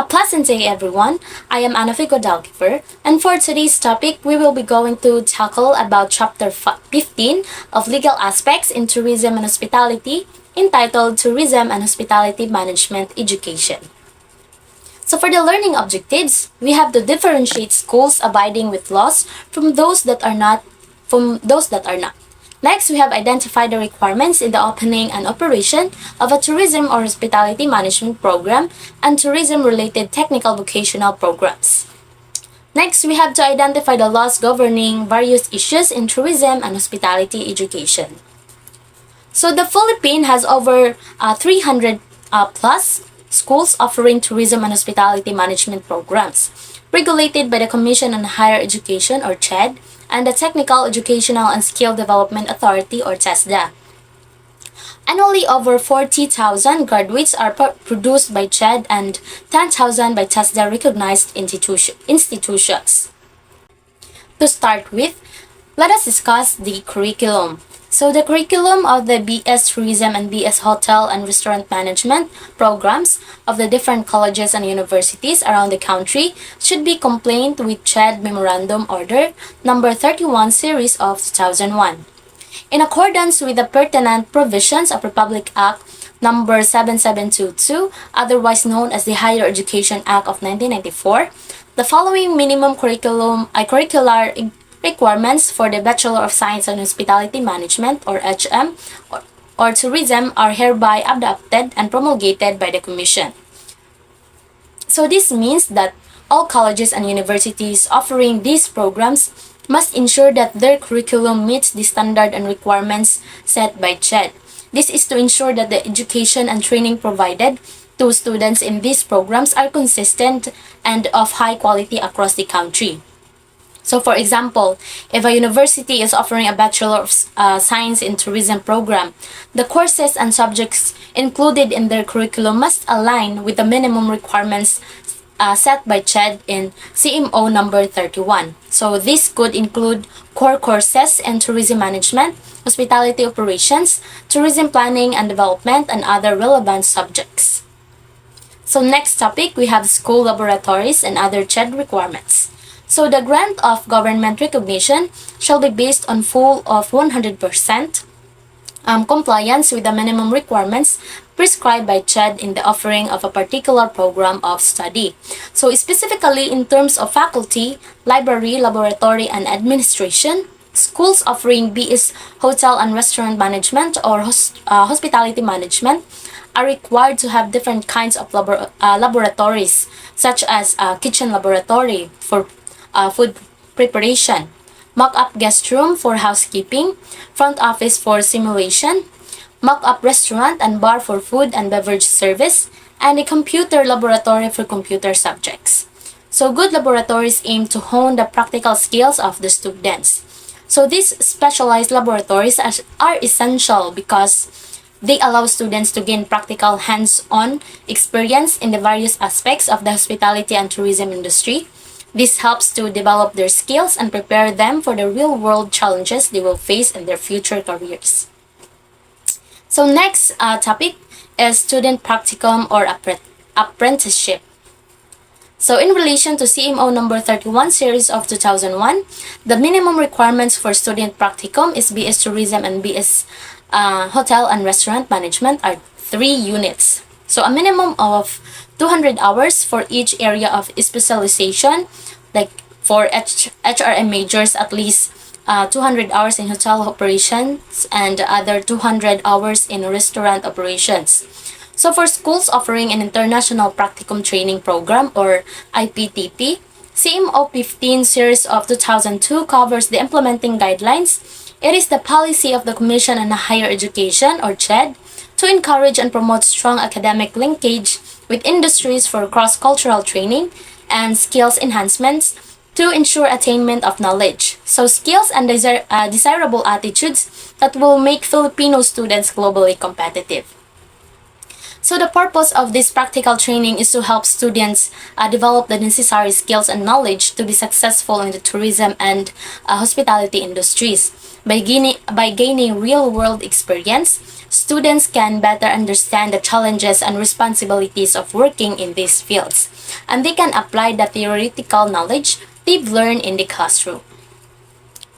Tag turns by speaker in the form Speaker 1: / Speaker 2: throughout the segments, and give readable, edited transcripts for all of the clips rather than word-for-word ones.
Speaker 1: A pleasant day, everyone. I am Ana Fe Guadalquiver, and for today's topic, we will be going to tackle about Chapter 15 of Legal Aspects in Tourism and Hospitality, entitled Tourism and Hospitality Management Education. So for the learning objectives, we have to differentiate schools abiding with laws from those that are not. Next, we have identified the requirements in the opening and operation of a tourism or hospitality management program and tourism-related technical vocational programs. Next, we have to identify the laws governing various issues in tourism and hospitality education. So the Philippines has over 300 plus schools offering tourism and hospitality management programs, regulated by the Commission on Higher Education or CHED, and the Technical Educational and Skill Development Authority or TESDA. Annually, over 40,000 graduates are produced by CHED and 10,000 by TESDA recognized institutions. To start with, let us discuss the curriculum. So the curriculum of the BS Tourism and BS Hotel and Restaurant Management programs of the different colleges and universities around the country should be compliant with CHED Memorandum Order Number 31 Series of 2001. In accordance with the pertinent provisions of Republic Act Number 7722, otherwise known as the Higher Education Act of 1994, the following minimum curricular requirements for the Bachelor of Science in Hospitality Management or HM or Tourism are hereby adopted and promulgated by the Commission. So this means that all colleges and universities offering these programs must ensure that their curriculum meets the standard and requirements set by CHED. This is to ensure that the education and training provided to students in these programs are consistent and of high quality across the country. So for example, if a university is offering a Bachelor of Science in Tourism program, the courses and subjects included in their curriculum must align with the minimum requirements set by CHED in CMO number 31. So this could include core courses in tourism management, hospitality operations, tourism planning and development, and other relevant subjects. So next topic, we have school laboratories and other CHED requirements. So the grant of government recognition shall be based on full of 100% compliance with the minimum requirements prescribed by CHED in the offering of a particular program of study. So specifically in terms of faculty, library, laboratory, and administration, schools offering BS Hotel and Restaurant Management or Hospitality Management are required to have different kinds of laboratories, such as kitchen laboratory for food preparation, mock-up guest room for housekeeping, front office for simulation, mock-up restaurant and bar for food and beverage service, and a computer laboratory for computer subjects. So good laboratories aim to hone the practical skills of the students. So these specialized laboratories are essential because they allow students to gain practical hands-on experience in the various aspects of the hospitality and tourism industry. This helps to develop their skills and prepare them for the real-world challenges they will face in their future careers. So next topic is student practicum or apprenticeship. So in relation to CMO number 31 series of 2001, the minimum requirements for student practicum is BS Tourism and BS Hotel and Restaurant Management are 3 units. So a minimum of 200 hours for each area of specialization, like for HRM majors, at least 200 hours in hotel operations and other 200 hours in restaurant operations. So for schools offering an International Practicum Training Program or IPTP, CMO 15 series of 2002 covers the implementing guidelines. It is the policy of the Commission on Higher Education or CHED to encourage and promote strong academic linkage with industries for cross-cultural training and skills enhancements to ensure attainment of knowledge. So skills and desirable attitudes that will make Filipino students globally competitive. So the purpose of this practical training is to help students develop the necessary skills and knowledge to be successful in the tourism and hospitality industries by gaining real-world experience students can better understand the challenges and responsibilities of working in these fields, and they can apply the theoretical knowledge they've learned in the classroom.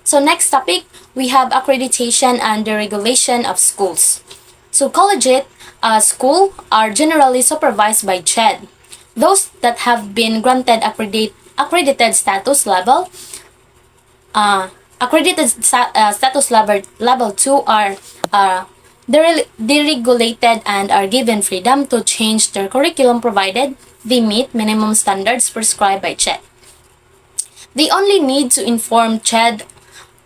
Speaker 1: So next topic, we have accreditation and the regulation of schools. So collegiate school are generally supervised by CHED. Those that have been granted accredited status level status level 2 are deregulated and are given freedom to change their curriculum provided they meet minimum standards prescribed by CHED. They only need to inform CHED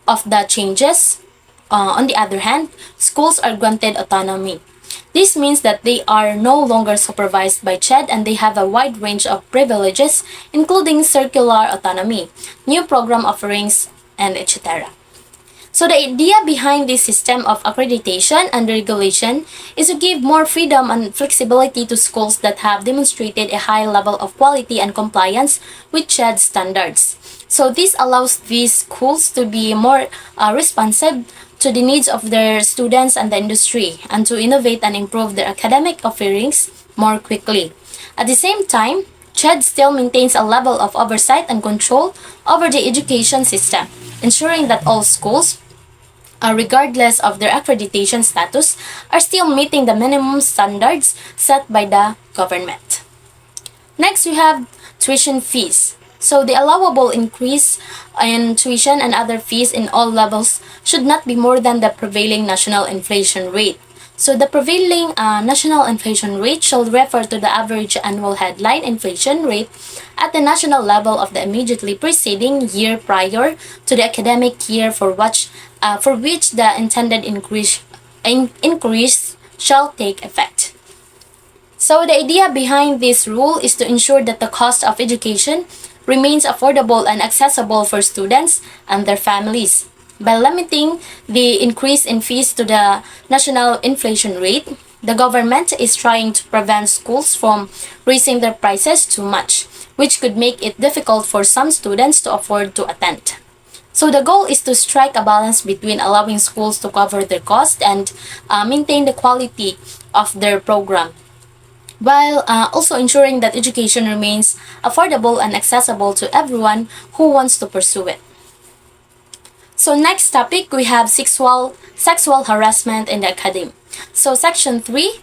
Speaker 1: of the changes. On the other hand, schools are granted autonomy. This means that they are no longer supervised by CHED and they have a wide range of privileges, including circular autonomy, new program offerings, and etc. So the idea behind this system of accreditation and regulation is to give more freedom and flexibility to schools that have demonstrated a high level of quality and compliance with CHED standards. So this allows these schools to be more responsive to the needs of their students and the industry, and to innovate and improve their academic offerings more quickly. At the same time, CHED still maintains a level of oversight and control over the education system, ensuring that all schools, regardless of their accreditation status, are still meeting the minimum standards set by the government. Next, we have tuition fees. So the allowable increase in tuition and other fees in all levels should not be more than the prevailing national inflation rate. So the prevailing national inflation rate shall refer to the average annual headline inflation rate at the national level of the immediately preceding year prior to the academic year for which the intended increase shall take effect. So the idea behind this rule is to ensure that the cost of education remains affordable and accessible for students and their families. By limiting the increase in fees to the national inflation rate, the government is trying to prevent schools from raising their prices too much, which could make it difficult for some students to afford to attend. So the goal is to strike a balance between allowing schools to cover their cost and maintain the quality of their program, while also ensuring that education remains affordable and accessible to everyone who wants to pursue it. So next topic, we have sexual harassment in the academy. So Section 3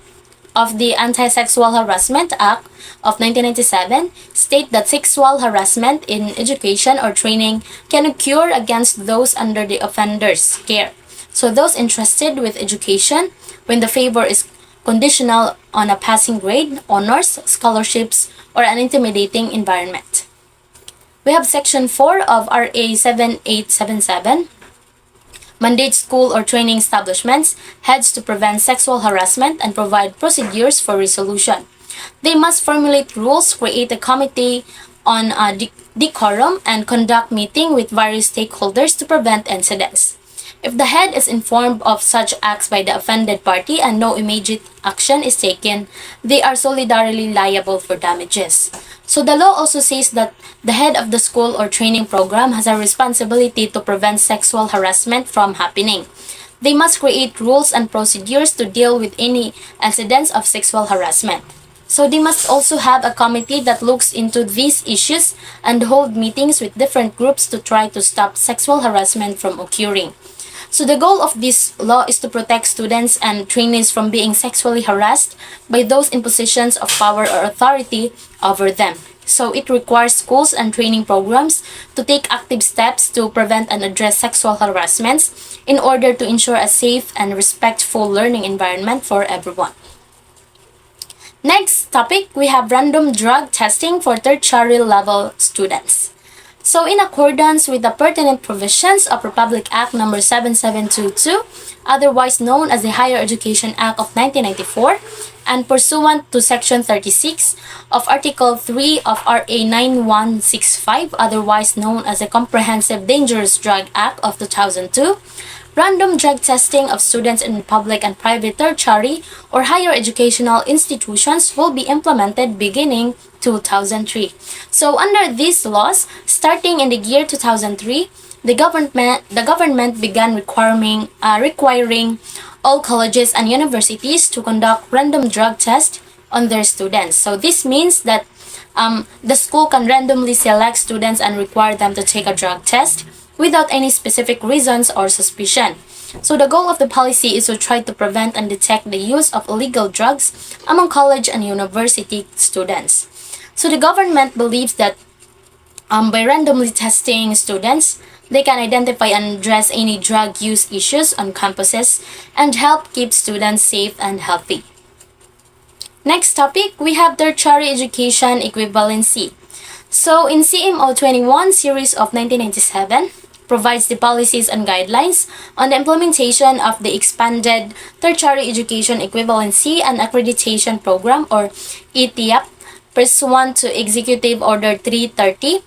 Speaker 1: of the Anti-Sexual Harassment Act of 1997 state that sexual harassment in education or training can occur against those under the offender's care. So those interested with education when the favor is conditional on a passing grade, honors, scholarships, or an intimidating environment. We have Section 4 of RA 7877, mandates school or training establishments heads to prevent sexual harassment and provide procedures for resolution. They must formulate rules, create a committee on decorum, and conduct meeting with various stakeholders to prevent incidents. If the head is informed of such acts by the offended party and no immediate action is taken, they are solidarily liable for damages. So the law also says that the head of the school or training program has a responsibility to prevent sexual harassment from happening. They must create rules and procedures to deal with any incidents of sexual harassment. So they must also have a committee that looks into these issues and hold meetings with different groups to try to stop sexual harassment from occurring. So the goal of this law is to protect students and trainees from being sexually harassed by those in positions of power or authority over them. So it requires schools and training programs to take active steps to prevent and address sexual harassments in order to ensure a safe and respectful learning environment for everyone. Next topic, we have random drug testing for tertiary level students. So in accordance with the pertinent provisions of Republic Act No. 7722, otherwise known as the Higher Education Act of 1994, and pursuant to Section 36 of Article 3 of RA 9165, otherwise known as the Comprehensive Dangerous Drug Act of 2002, random drug testing of students in public and private tertiary or higher educational institutions will be implemented beginning 2003. So under these laws, starting in the year 2003, the government began requiring all colleges and universities to conduct random drug tests on their students. So this means that the school can randomly select students and require them to take a drug test without any specific reasons or suspicion. So the goal of the policy is to try to prevent and detect the use of illegal drugs among college and university students. So the government believes that by randomly testing students, they can identify and address any drug use issues on campuses and help keep students safe and healthy. Next topic, we have tertiary education equivalency. So in CMO 21 series of 1997, provides the policies and guidelines on the implementation of the expanded tertiary education equivalency and accreditation program, or ETAP, pursuant to Executive Order 330.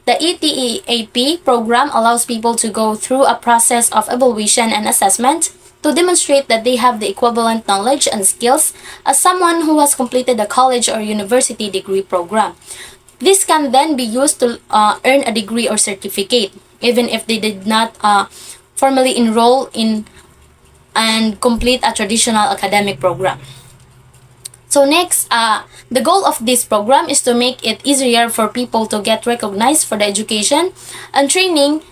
Speaker 1: The ETAP program allows people to go through a process of evaluation and assessment to demonstrate that they have the equivalent knowledge and skills as someone who has completed a college or university degree program. This can then be used to earn a degree or certificate, even if they did not formally enroll in and complete a traditional academic program. So next, the goal of this program is to make it easier for people to get recognized for the education and training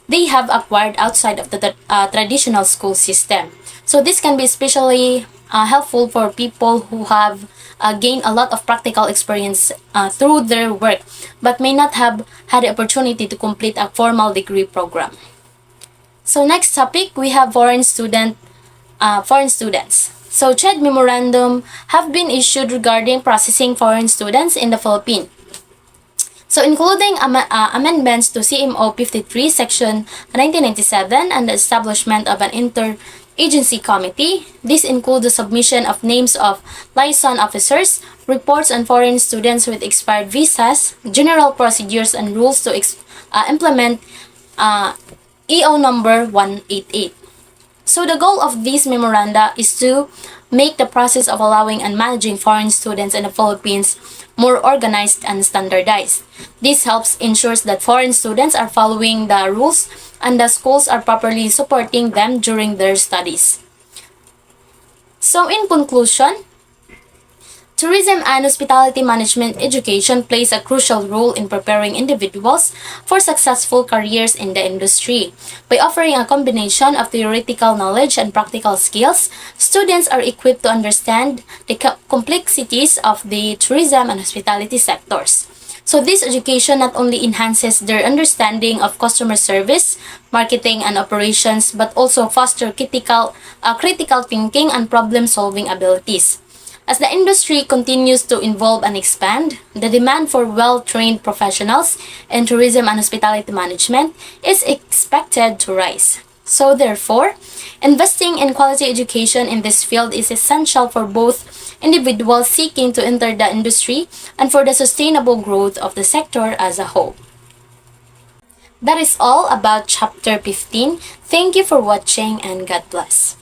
Speaker 1: they have acquired outside of the traditional school system. So this can be especially helpful for people who have gained a lot of practical experience through their work but may not have had the opportunity to complete a formal degree program. So next topic, we have foreign students. So CHED memorandum have been issued regarding processing foreign students in the Philippines. So including amendments to CMO 53 Section 1997 and the establishment of an interagency committee. This includes the submission of names of liaison officers, reports on foreign students with expired visas, general procedures and rules to implement EO number 188. So the goal of these memoranda is to make the process of allowing and managing foreign students in the Philippines more organized and standardized. This helps ensures that foreign students are following the rules and the schools are properly supporting them during their studies. So in conclusion, tourism and hospitality management education plays a crucial role in preparing individuals for successful careers in the industry. By offering a combination of theoretical knowledge and practical skills, students are equipped to understand the complexities of the tourism and hospitality sectors. So this education not only enhances their understanding of customer service, marketing, and operations, but also foster critical thinking and problem-solving abilities. As the industry continues to evolve and expand, the demand for well-trained professionals in tourism and hospitality management is expected to rise. So therefore, investing in quality education in this field is essential for both individuals seeking to enter the industry and for the sustainable growth of the sector as a whole. That is all about Chapter 15. Thank you for watching and God bless.